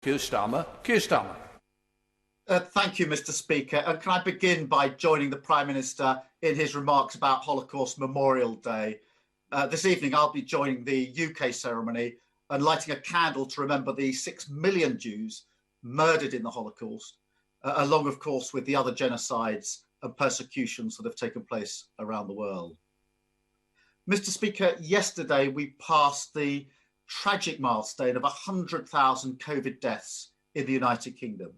Keir Starmer. Keir Starmer. Thank you, Mr. Speaker. And can I begin by joining the Prime Minister in his remarks about Holocaust Memorial Day? This evening, I'll be joining the UK ceremony and lighting a candle to remember the 6 million Jews murdered in the Holocaust, along, of course, with the other genocides and persecutions that have taken place around the world. Mr. Speaker, yesterday we passed the tragic milestone of 100,000 COVID deaths in the United Kingdom.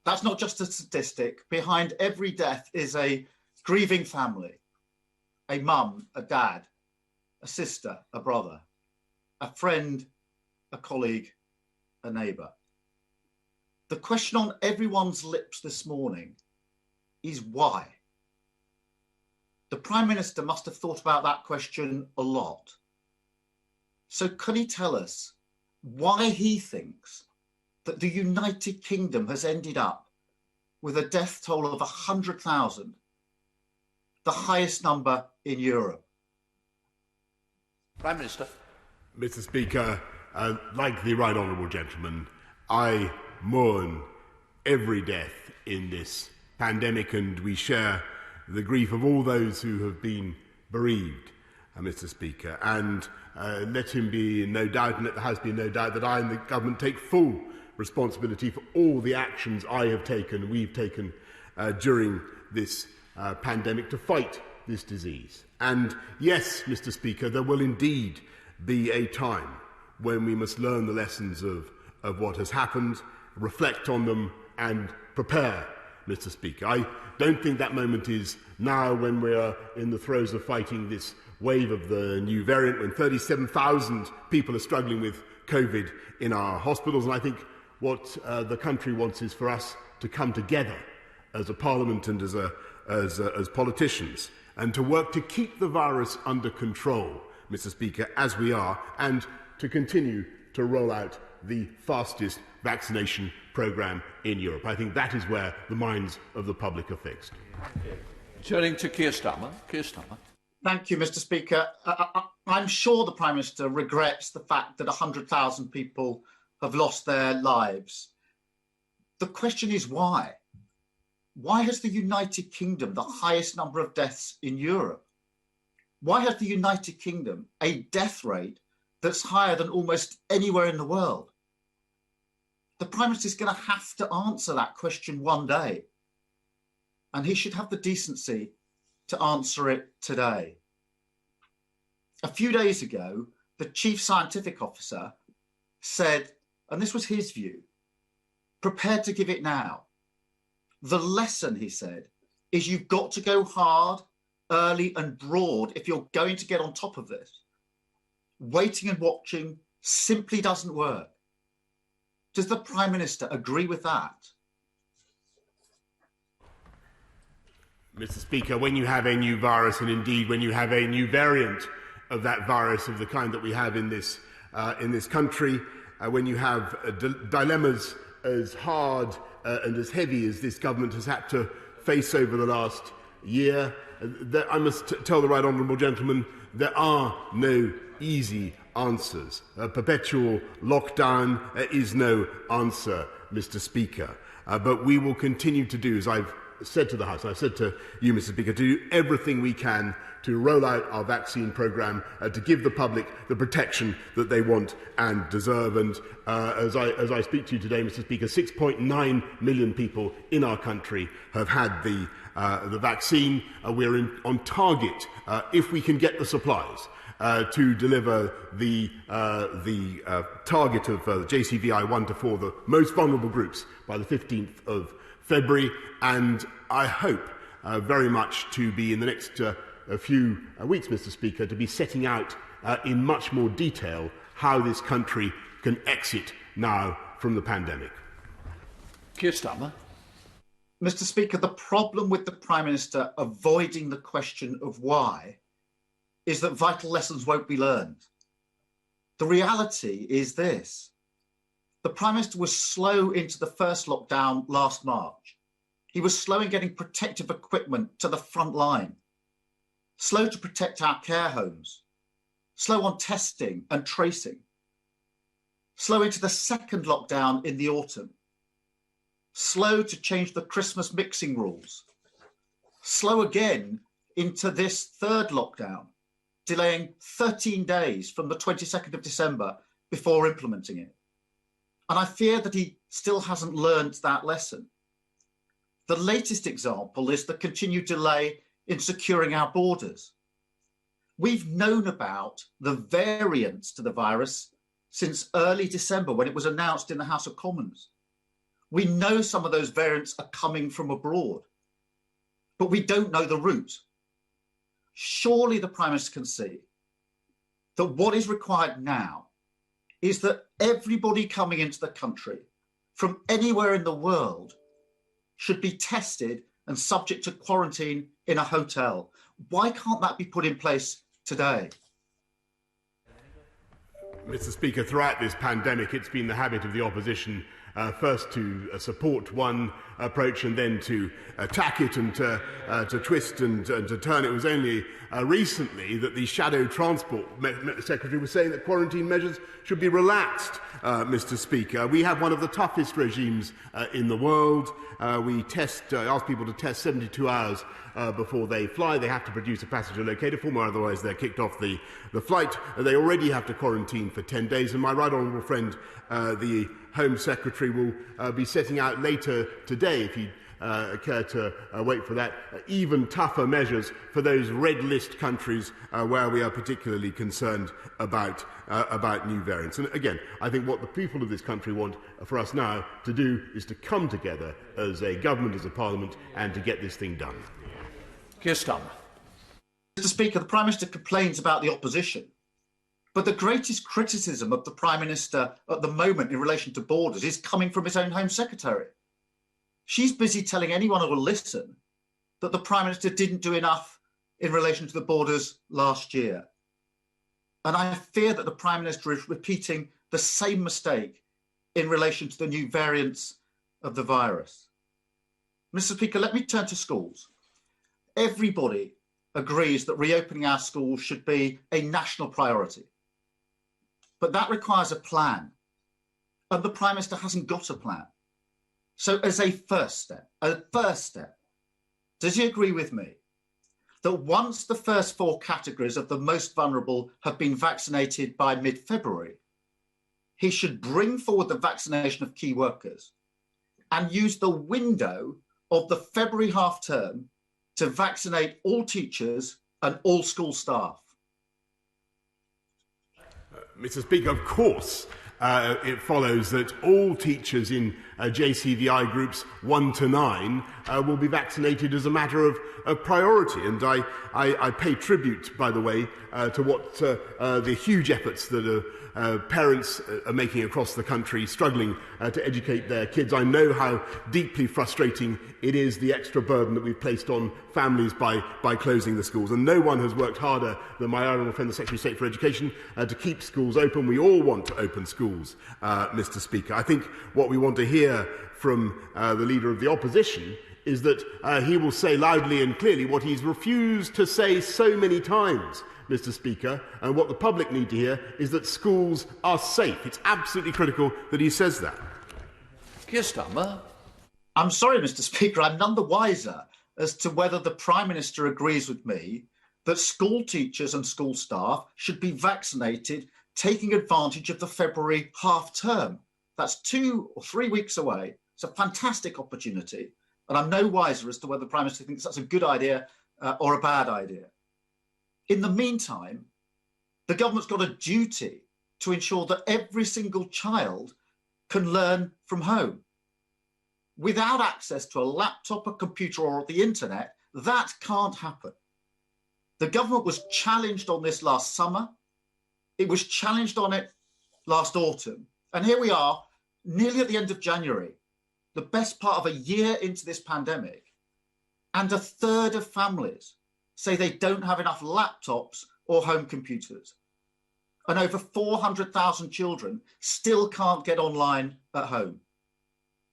That's not just a statistic. Behind every death is a grieving family, a mum, a dad, a sister, a brother, a friend, a colleague, a neighbour. The question on everyone's lips this morning is why? The Prime Minister must have thought about that question a lot. So can he tell us why he thinks that the United Kingdom has ended up with a death toll of 100,000, the highest number in Europe? Prime Minister. Mr. Speaker, like the right honourable gentleman, I mourn every death in this pandemic, and we share the grief of all those who have been bereaved, Mr. Speaker. And let him be in no doubt, and let the House be in no doubt, that I and the government take full responsibility for all the actions I have taken, we've taken during this pandemic to fight this disease. And yes, Mr. Speaker, there will indeed be a time when we must learn the lessons of what has happened, reflect on them and prepare, Mr. Speaker. I don't think that moment is now, when we are in the throes of fighting this wave of the new variant, when 37,000 people are struggling with COVID in our hospitals. And I think what the country wants is for us to come together as a parliament and as politicians, and to work to keep the virus under control, Mr. Speaker, as we are, and to continue to roll out the fastest vaccination programme in Europe. I think that is where the minds of the public are fixed. Turning to Keir Starmer. Keir Starmer. Thank you, Mr. Speaker. I'm sure the Prime Minister regrets the fact that 100,000 people have lost their lives. The question is why? Why has the United Kingdom the highest number of deaths in Europe? Why has the United Kingdom a death rate that's higher than almost anywhere in the world? The Prime Minister is going to have to answer that question one day, and he should have the decency to answer it today. A few days ago, the Chief Scientific Officer said, and this was his view, prepared to give it now. The lesson, he said, is you've got to go hard, early and broad if you're going to get on top of this. Waiting and watching simply doesn't work. Does the Prime Minister agree with that? Mr. Speaker, when you have a new virus, and indeed when you have a new variant of that virus of the kind that we have in this country, when you have dilemmas as hard and as heavy as this government has had to face over the last year, I must tell the right honourable gentleman, there are no easy answers. A perpetual lockdown is no answer, Mr. Speaker. But we will continue to do, as I've said to the House, and I've said to you, Mr. Speaker, to do everything we can to roll out our vaccine programme, to give the public the protection that they want and deserve. And as I speak to you today, Mr. Speaker, 6.9 million people in our country have had the vaccine. We're on target, if we can get the supplies, to deliver the target of JCVI 1 to 4, the most vulnerable groups, by the 15th of February. And I hope very much to be in the next a few weeks, Mr. Speaker, to be setting out in much more detail how this country can exit now from the pandemic. Keir Starmer. Mr. Speaker, the problem with the Prime Minister avoiding the question of why is that vital lessons won't be learned. The reality is this. The Prime Minister was slow into the first lockdown last March. He was slow in getting protective equipment to the front line, slow to protect our care homes, slow on testing and tracing. slow into the second lockdown in the autumn, slow to change the Christmas mixing rules, slow again into this third lockdown, delaying 13 days from the 22nd of December before implementing it. And I fear that he still hasn't learned that lesson. The latest example is the continued delay in securing our borders. We've known about the variants to the virus since early December when it was announced in the House of Commons. We know some of those variants are coming from abroad, but we don't know the route. Surely the Prime Minister can see that what is required now is that everybody coming into the country from anywhere in the world should be tested and subject to quarantine in a hotel. Why can't that be put in place today? Mr. Speaker, throughout this pandemic, it's been the habit of the opposition first to support one approach and then to attack it and to twist and to turn. It was only recently that the Shadow Transport Secretary was saying that quarantine measures should be relaxed, Mr. Speaker. We have one of the toughest regimes in the world. We ask people to test 72 hours before they fly. They have to produce a passenger locator form, or otherwise they're kicked off the flight. They already have to quarantine for 10 days. And my right honourable friend, the Home Secretary, will be setting out later today, if you care to wait for that, even tougher measures for those red list countries where we are particularly concerned about new variants. And again, I think what the people of this country want for us now to do is to come together as a government, as a parliament, and to get this thing done. Keir Starmer. Mr. Speaker, the Prime Minister complains about the opposition, but the greatest criticism of the Prime Minister at the moment in relation to borders is coming from his own Home Secretary. She's busy telling anyone who will listen that the Prime Minister didn't do enough in relation to the borders last year. And I fear that the Prime Minister is repeating the same mistake in relation to the new variants of the virus. Mr. Speaker, let me turn to schools. Everybody agrees that reopening our schools should be a national priority. But that requires a plan. And the Prime Minister hasn't got a plan. So as a first step, does he agree with me that once the first 4 categories of the most vulnerable have been vaccinated by mid-February, he should bring forward the vaccination of key workers and use the window of the February half term to vaccinate all teachers and all school staff? Mr. Speaker, of course, it follows that all teachers in JCVI groups 1 to 9 will be vaccinated as a matter of priority. And I pay tribute, by the way, to what the huge efforts that parents are making across the country, struggling to educate their kids. I know how deeply frustrating it is, the extra burden that we've placed on families by closing the schools. And no one has worked harder than my honourable friend, the Secretary of State for Education, to keep schools open. We all want to open schools, Mr. Speaker. I think what we want to hear from the Leader of the Opposition is that he will say loudly and clearly what he's refused to say so many times, Mr. Speaker, and what the public need to hear is that schools are safe. It's absolutely critical that he says that. Keir Starmer. I'm sorry, Mr. Speaker, I'm none the wiser as to whether the Prime Minister agrees with me that school teachers and school staff should be vaccinated, taking advantage of the February half term. That's 2 or 3 weeks away. It's a fantastic opportunity. And I'm no wiser as to whether the Prime Minister thinks that's a good idea or a bad idea. In the meantime, the government's got a duty to ensure that every single child can learn from home. Without access to a laptop, a computer, or the internet, that can't happen. The government was challenged on this last summer. It was challenged on it last autumn. And here we are, nearly at the end of January, the best part of a year into this pandemic, and a third of families say they don't have enough laptops or home computers. And over 400,000 children still can't get online at home.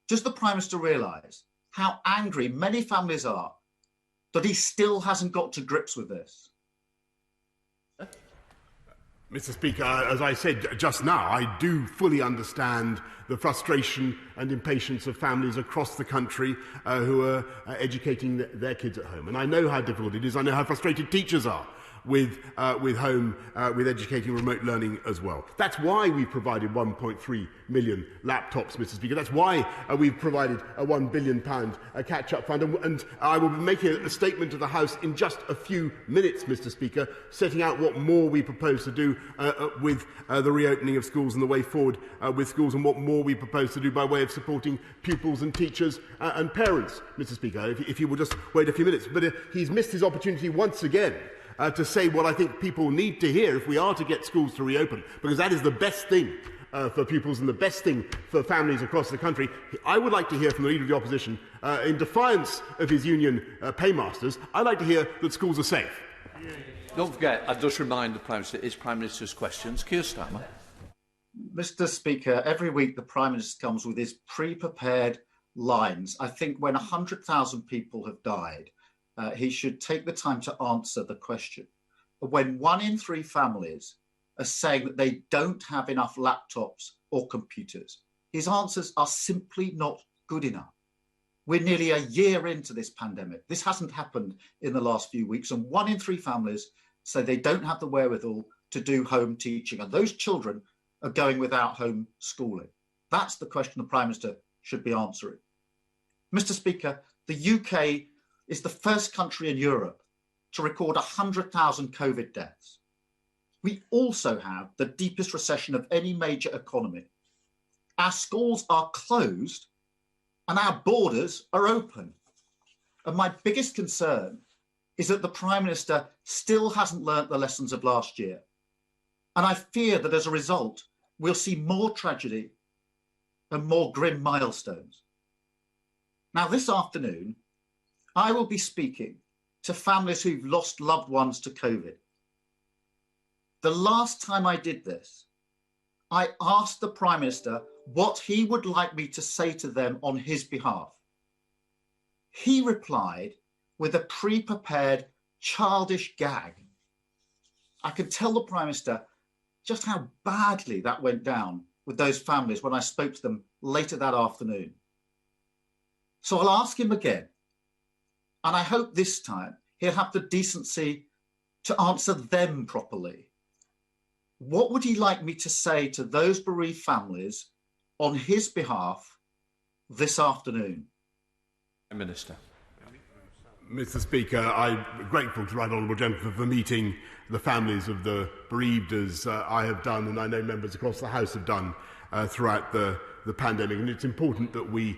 Does the Prime Minister realise how angry many families are that he still hasn't got to grips with this? Mr. Speaker, as I said just now, I do fully understand the frustration and impatience of families across the country who are educating their kids at home. And I know how difficult it is. I know how frustrated teachers are with educating remote learning as well. That's why we've provided 1.3 million laptops, Mr. Speaker. That's why we've provided a £1 billion catch-up fund. And I will be making a statement to the House in just a few minutes, Mr. Speaker, setting out what more we propose to do with the reopening of schools and the way forward with schools, and what more we propose to do by way of supporting pupils and teachers and parents, Mr. Speaker, if you will just wait a few minutes. But he's missed his opportunity once again to say what I think people need to hear if we are to get schools to reopen, because that is the best thing for pupils and the best thing for families across the country. I would like to hear from the Leader of the Opposition, in defiance of his union paymasters, I'd like to hear that schools are safe. Don't forget, I just remind the Prime Minister, it's Prime Minister's questions. Keir Starmer. Mr. Speaker, every week the Prime Minister comes with his pre-prepared lines. I think when 100,000 people have died, he should take the time to answer the question. When 1 in 3 families are saying that they don't have enough laptops or computers, his answers are simply not good enough. We're nearly a year into this pandemic. This hasn't happened in the last few weeks, and 1 in 3 families say they don't have the wherewithal to do home teaching, and those children are going without home schooling. That's the question the Prime Minister should be answering. Mr. Speaker, the UK is the first country in Europe to record 100,000 COVID deaths. We also have the deepest recession of any major economy. Our schools are closed and our borders are open. And my biggest concern is that the Prime Minister still hasn't learnt the lessons of last year. And I fear that as a result, we'll see more tragedy and more grim milestones. Now, this afternoon, I will be speaking to families who've lost loved ones to COVID. The last time I did this, I asked the Prime Minister what he would like me to say to them on his behalf. He replied with a pre-prepared childish gag. I could tell the Prime Minister just how badly that went down with those families when I spoke to them later that afternoon. So I'll ask him again. And I hope this time he'll have the decency to answer them properly. What would he like me to say to those bereaved families on his behalf this afternoon? Prime Minister. Mr. Speaker, I'm grateful to the Right Honourable Gentleman for meeting the families of the bereaved, as I have done, and I know members across the House have done throughout the pandemic. And it's important that we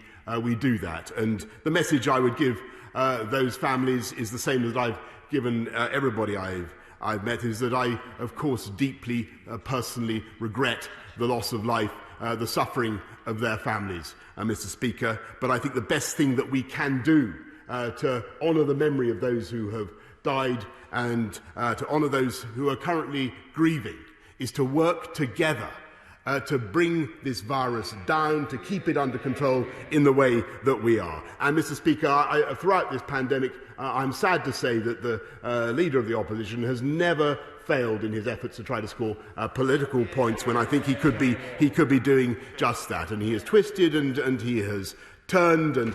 do that. And the message I would give those families is the same that I've given everybody I've met, is that I, of course, deeply personally regret the loss of life, the suffering of their families, Mr. Speaker. But I think the best thing that we can do to honour the memory of those who have died and to honour those who are currently grieving is to work together to bring this virus down, to keep it under control in the way that we are. And, Mr. Speaker, throughout this pandemic, I'm sad to say that the Leader of the Opposition has never failed in his efforts to try to score political points when I think he could be doing just that. And he has twisted and he has turned, and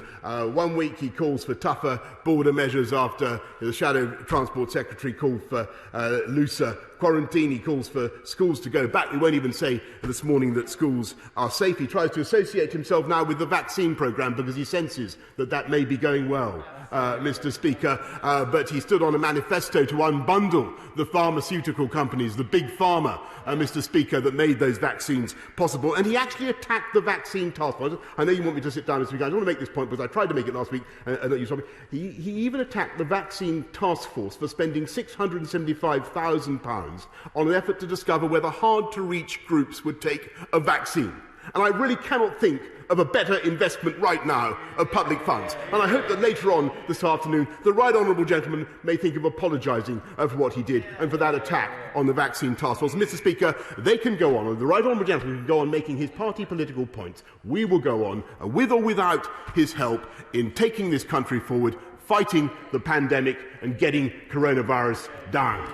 1 week he calls for tougher border measures after the Shadow Transport Secretary called for looser quarantine. He calls for schools to go back. We won't even say this morning that schools are safe. He tries to associate himself now with the vaccine programme because he senses that may be going well, Mr. Speaker. But he stood on a manifesto to unbundle the pharmaceutical companies, the big pharma, Mr. Speaker, that made those vaccines possible. And he actually attacked the vaccine task force. I know you want me to sit down, Mr. Speaker. I don't want to make this point because I tried to make it last week and you saw me. He even attacked the vaccine task force for spending £675,000 on an effort to discover whether hard-to-reach groups would take a vaccine. And I really cannot think of a better investment right now of public funds. And I hope that later on this afternoon, the Right Honourable Gentleman may think of apologising for what he did and for that attack on the vaccine task force. Mr. Speaker, they can go on, and the Right Honourable Gentleman can go on making his party political points. We will go on, with or without his help, in taking this country forward, fighting the pandemic and getting coronavirus down.